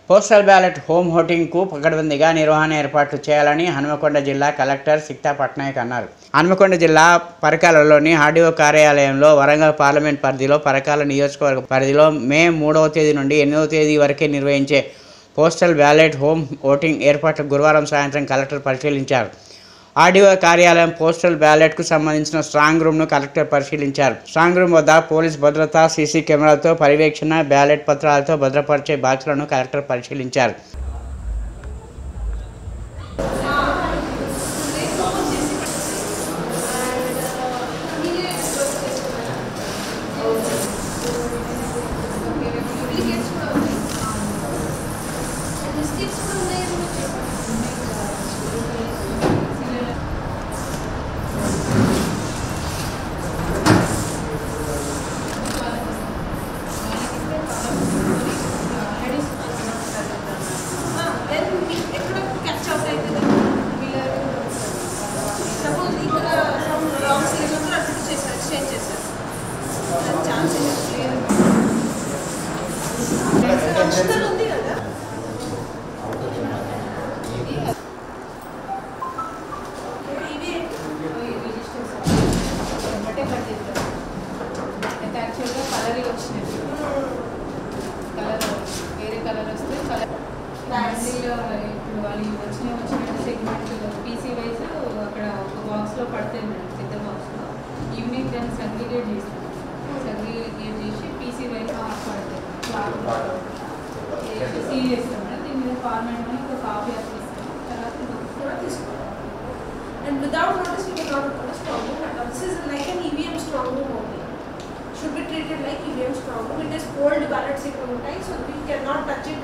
Postal ballot home ఓటింగ్కు పకడ్బందీగా నిర్వహణ ఏర్పాట్లు చేయాలని హన్మకొండ జిల్లా కలెక్టర్ సిక్తా పట్నాయక్ అన్నారు. హన్మకొండ జిల్లా పరకాలలోని ఆర్డీఓ కార్యాలయంలో వరంగల్ పార్లమెంట్ పరిధిలో పరకాల నియోజకవర్గ పరిధిలో మే 3వ తేదీ నుండి 8వ తేదీ వరకే నిర్వహించే పోస్టల్ బ్యాలెట్ హోమ్ ఓటింగ్ ఏర్పాట్లు గురువారం సాయంత్రం కలెక్టర్ పరిశీలించారు. ఆర్డీఓ కార్యాలయం పోస్టల్ బ్యాలెట్కు సంబంధించిన స్ట్రాంగ్ రూమ్ను కలెక్టర్ పరిశీలించారు. స్ట్రాంగ్ రూమ్ వద్ద పోలీస్ భద్రత, సీసీ కెమెరాలతో పర్యవేక్షణ, బ్యాలెట్ పత్రాలతో భద్రపరిచే బాక్సులను కలెక్టర్ పరిశీలించారు. వేరే కలర్ వస్తే కలర్ బ్యాండిల్లో ఇప్పుడు వాళ్ళు వచ్చినట్టు సెగ్మెంట్ పీసీ వైజ్ అక్కడ ఒక బాక్స్లో పడతాయి మేడం, పెద్ద బాక్స్లో. ఈవినింగ్ దాన్ని సగ్రిగేట్ చేస్తాం, సగ్రిగేట్ చేసి పీసీ వైజ్ పడతాయి, సీల్ చేస్తాం మేడం. దీని మీద ఫార్మాట్ అని ఒక కాపీ అప్పిస్తాం, తర్వాత కూడా తీసుకోవాలి. And without notice, we cannot put a strong room. And this is like an EVM strong room only. Should be treated like EVM strong room. It is cold ballot secretary, so we cannot touch it